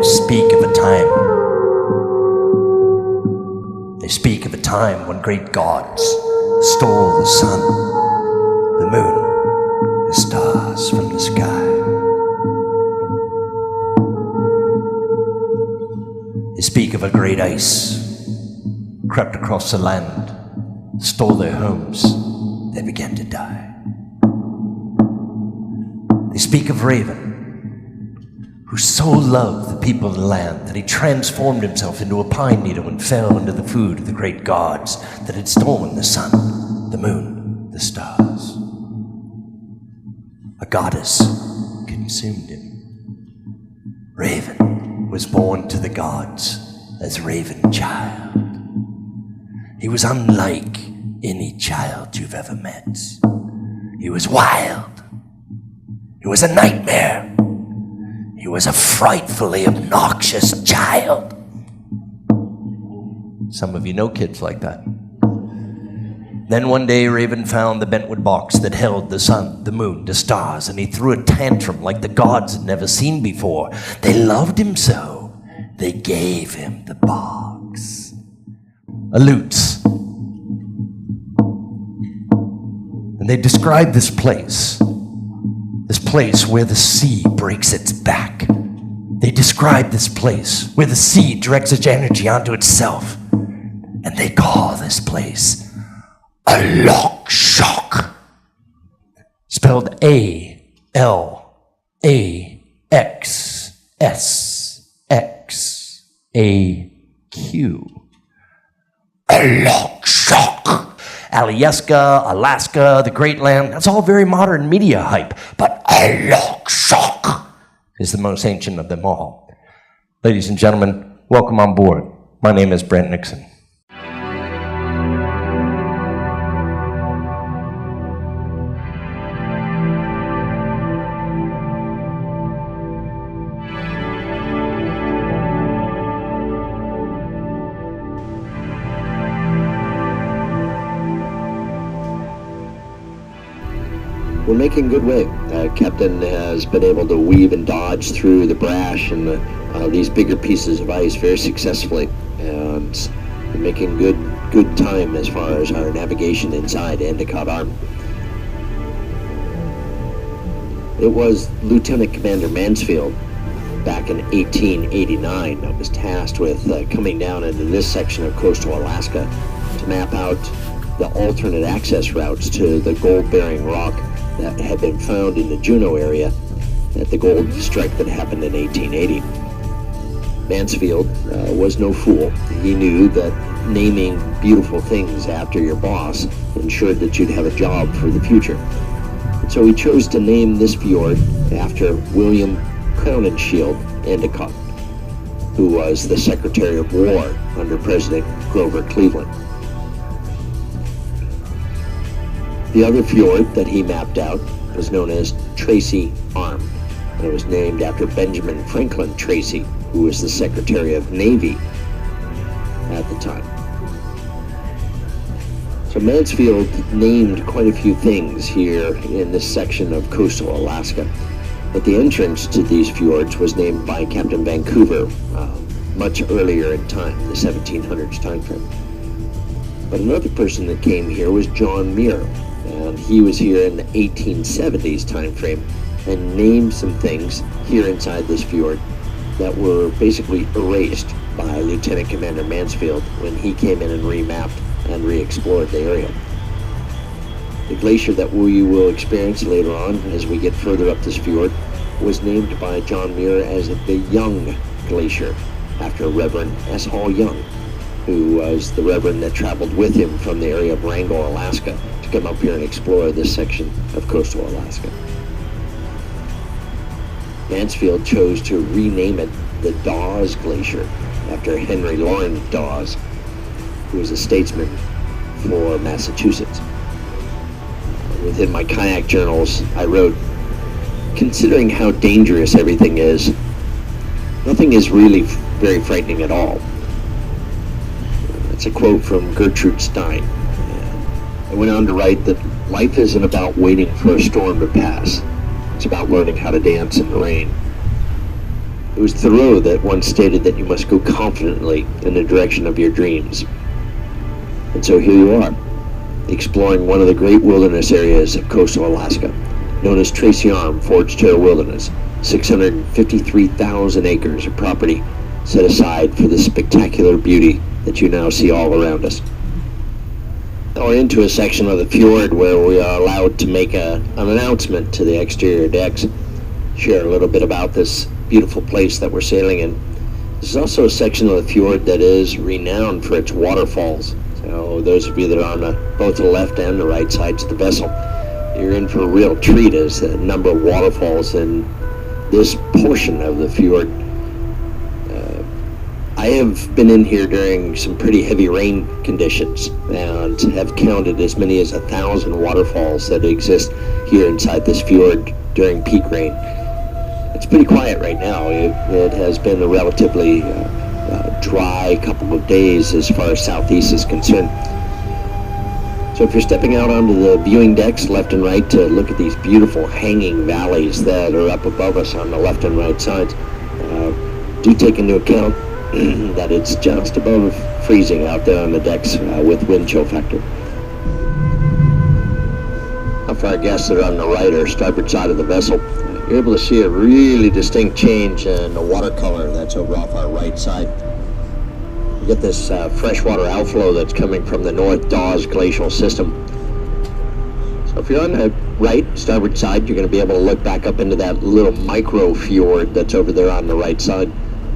words speak of a time. They speak of a time when great gods stole the sun, the moon, the stars from the sky. They speak of a great ice crept across the land, stole their homes, they began to die. They speak of Raven, who so loved the people of the land that he transformed himself into a pine needle and fell into the food of the great gods that had stolen the sun, the moon, the stars. A goddess consumed him. Raven was born to the gods as Raven Child. He was unlike any child you've ever met. He was wild. He was a nightmare. He was a frightfully obnoxious child. Some of you know kids like that. Then one day Raven found the bentwood box that held the sun, the moon, the stars, and he threw a tantrum like the gods had never seen before. They loved him so, they gave him the box. A lute. And they described this place where the sea breaks its back. They describe this place where the sea directs its energy onto itself. And they call this place Alaxsxaq. Spelled Alaxsxaq. Alaxsxaq. Alaska, Alaska, the Great Land, that's all very modern media hype. But Alaxsxaq is the most ancient of them all. Ladies and gentlemen, welcome on board. My name is Brent Nixon. We're making good way. Captain has been able to weave and dodge through the brash and these bigger pieces of ice very successfully, and we're making good time as far as our navigation inside Endicott Arm. It was Lieutenant Commander Mansfield back in 1889 that was tasked with coming down into this section of coastal Alaska to map out the alternate access routes to the gold-bearing rock that had been found in the Juneau area at the gold strike that happened in 1880. Mansfield was no fool. He knew that naming beautiful things after your boss ensured that you'd have a job for the future. And so he chose to name this fjord after William Crowninshield Endicott, who was the Secretary of War under President Grover Cleveland. The other fjord that he mapped out was known as Tracy Arm, and it was named after Benjamin Franklin Tracy, who was the Secretary of Navy at the time. So Mansfield named quite a few things here in this section of coastal Alaska, but the entrance to these fjords was named by Captain Vancouver much earlier in time, the 1700s time frame. But another person that came here was John Muir, and he was here in the 1870s time frame and named some things here inside this fjord that were basically erased by Lieutenant Commander Mansfield when he came in and remapped and re-explored the area. The glacier that we will experience later on as we get further up this fjord was named by John Muir as the Young Glacier, after Reverend S. Hall Young, who was the Reverend that traveled with him from the area of Wrangell, Alaska, to come up here and explore this section of coastal Alaska. Mansfield chose to rename it the Dawes Glacier after Henry Loren Dawes, who was a statesman for Massachusetts. Within my kayak journals, I wrote, "Considering how dangerous everything is, nothing is really very frightening at all." That's a quote from Gertrude Stein. I went on to write that life isn't about waiting for a storm to pass. It's about learning how to dance in the rain. It was Thoreau that once stated that you must go confidently in the direction of your dreams. And so here you are, exploring one of the great wilderness areas of coastal Alaska, known as Tracy Arm Forge Terre Wilderness, 653,000 acres of property set aside for the spectacular beauty that you now see all around us. Now we're into a section of the fjord where we are allowed to make an announcement to the exterior decks, share a little bit about this beautiful place that we're sailing in. This is also a section of the fjord that is renowned for its waterfalls. So those of you that are on both the left and the right sides of the vessel, you're in for a real treat as a number of waterfalls in this portion of the fjord. I have been in here during some pretty heavy rain conditions and have counted as many as 1,000 waterfalls that exist here inside this fjord during peak rain. It's pretty quiet right now. It has been a relatively dry couple of days as far as southeast is concerned. So if you're stepping out onto the viewing decks left and right to look at these beautiful hanging valleys that are up above us on the left and right sides, do take into account that it's just above freezing out there on the decks with wind chill factor. Now for our guests that are on the right or starboard side of the vessel, you're able to see a really distinct change in the watercolor that's over off our right side. You get this freshwater outflow that's coming from the North Dawes Glacial system. So if you're on the right, starboard side, you're going to be able to look back up into that little micro fjord that's over there on the right side.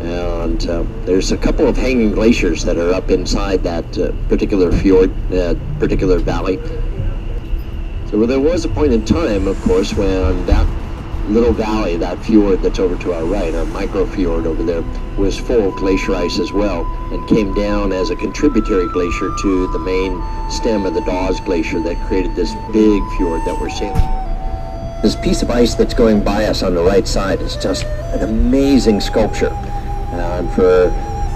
And there's a couple of hanging glaciers that are up inside that particular fjord, particular valley. So there was a point in time, of course, when that little valley, that fjord that's over to our right, our micro fjord over there, was full of glacier ice as well, and came down as a contributory glacier to the main stem of the Dawes Glacier that created this big fjord that we're sailing. This piece of ice that's going by us on the right side is just an amazing sculpture. And for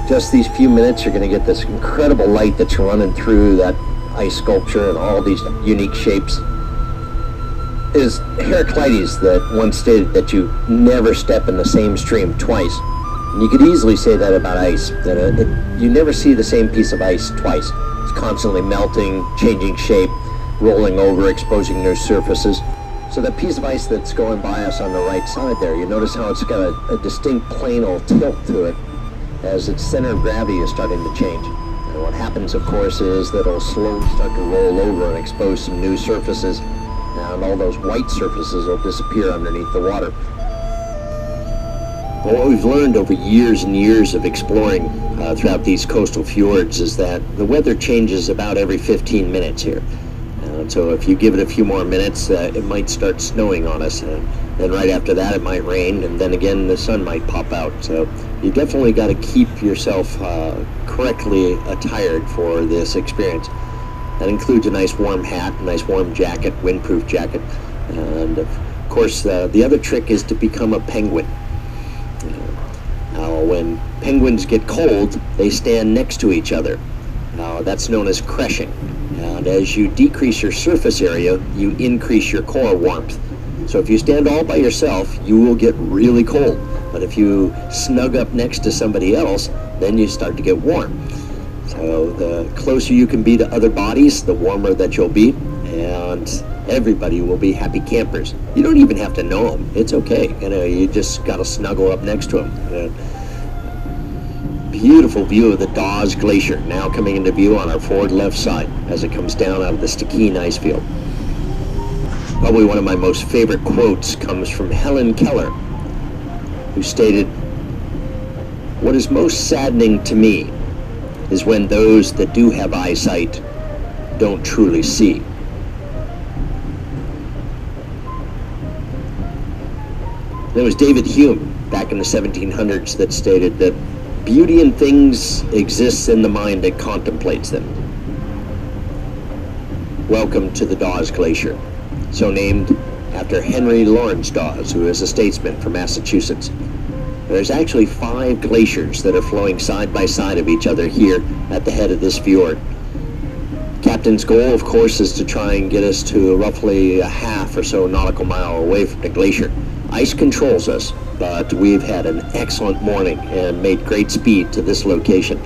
just these few minutes, you're going to get this incredible light that's running through that ice sculpture and all these unique shapes. It is Heraclides that once stated that you never step in the same stream twice. And you could easily say that about ice, that you never see the same piece of ice twice. It's constantly melting, changing shape, rolling over, exposing new surfaces. So that piece of ice that's going by us on the right side there, you notice how it's got a distinct planal tilt to it as its center of gravity is starting to change. And what happens, of course, is that it'll slowly start to roll over and expose some new surfaces, and all those white surfaces will disappear underneath the water. Well, what we've learned over years and years of exploring throughout these coastal fjords is that the weather changes about every 15 minutes here. So if you give it a few more minutes, it might start snowing on us. Then right after that, it might rain, and then again, the sun might pop out. So you definitely got to keep yourself correctly attired for this experience. That includes a nice warm hat, a nice warm jacket, windproof jacket. And of course, the other trick is to become a penguin. Now, when penguins get cold, they stand next to each other. Now, that's known as crushing. And as you decrease your surface area, you increase your core warmth. So if you stand all by yourself, you will get really cold. But if you snug up next to somebody else, then you start to get warm. So the closer you can be to other bodies, the warmer that you'll be, and everybody will be happy campers. You don't even have to know them. It's okay. You just got to snuggle up next to them. Beautiful view of the Dawes Glacier now coming into view on our forward left side as it comes down out of the Ketchikan ice field. Probably one of my most favorite quotes comes from Helen Keller, who stated, "What is most saddening to me is when those that do have eyesight don't truly see." There was David Hume back in the 1700s that stated that beauty in things exists in the mind that contemplates them. Welcome to the Dawes Glacier, so named after Henry Lawrence Dawes, who is a statesman from Massachusetts. There's actually 5 glaciers that are flowing side by side of each other here at the head of this fjord. Captain's goal, of course, is to try and get us to roughly a half or so nautical mile away from the glacier. Ice controls us, but we've had an excellent morning and made great speed to this location.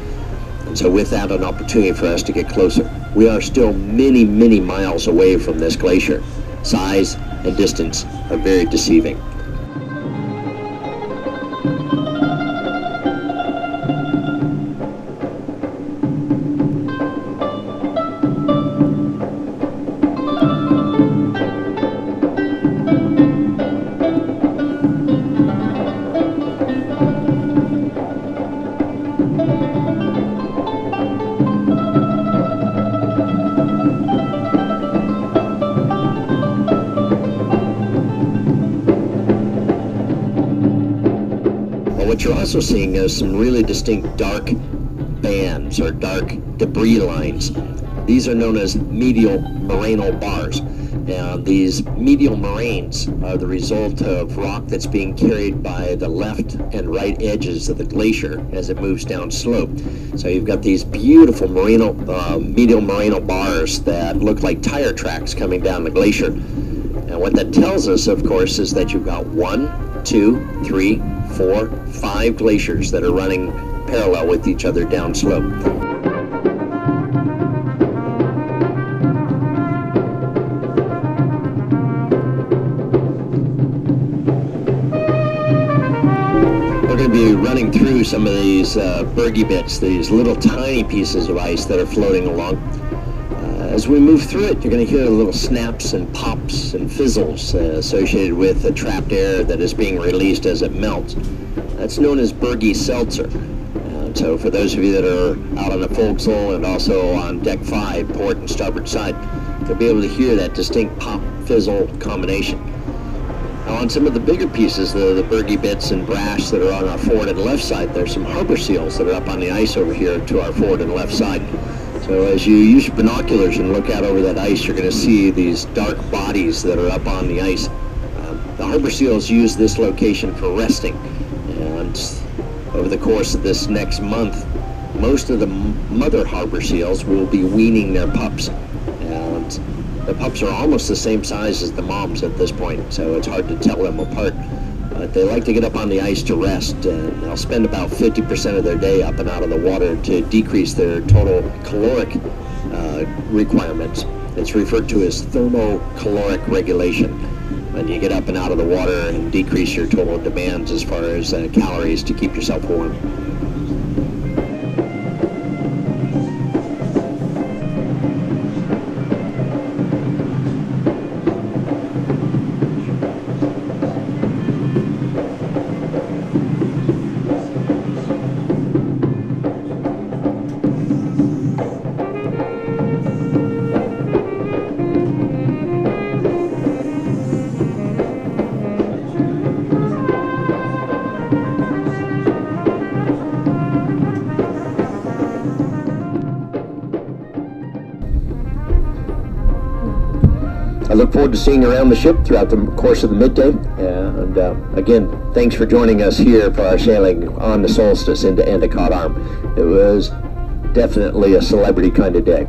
And so with that, an opportunity for us to get closer. We are still many, many miles away from this glacier. Size and distance are very deceiving. What you're also seeing is some really distinct dark bands or dark debris lines. These are known as medial morainal bars. And these medial moraines are the result of rock that's being carried by the left and right edges of the glacier as it moves down slope. So you've got these beautiful medial morainal bars that look like tire tracks coming down the glacier. And what that tells us, of course, is that you've got 1, 2, 3, 4, 5 glaciers that are running parallel with each other down slope. We're going to be running through some of these bergy bits, these little tiny pieces of ice that are floating along. As we move through it, you're going to hear little snaps and pops and fizzles associated with the trapped air that is being released as it melts. That's known as bergy seltzer. So for those of you that are out on the forecastle and also on deck 5, port and starboard side, you'll be able to hear that distinct pop-fizzle combination. Now on some of the bigger pieces, the bergy bits and brash that are on our forward and left side, there's some harbor seals that are up on the ice over here to our forward and left side. So as you use your binoculars and look out over that ice, you're going to see these dark bodies that are up on the ice. The harbor seals use this location for resting. And over the course of this next month, most of the mother harbor seals will be weaning their pups. And the pups are almost the same size as the moms at this point, so it's hard to tell them apart. But they like to get up on the ice to rest, and they'll spend about 50% of their day up and out of the water to decrease their total caloric requirements. It's referred to as thermocaloric regulation. When you get up and out of the water and decrease your total demands as far as calories to keep yourself warm. I look forward to seeing you around the ship throughout the course of the midday. And again, thanks for joining us here for our sailing on the Solstice into Endicott Arm. It was definitely a celebrity kind of day.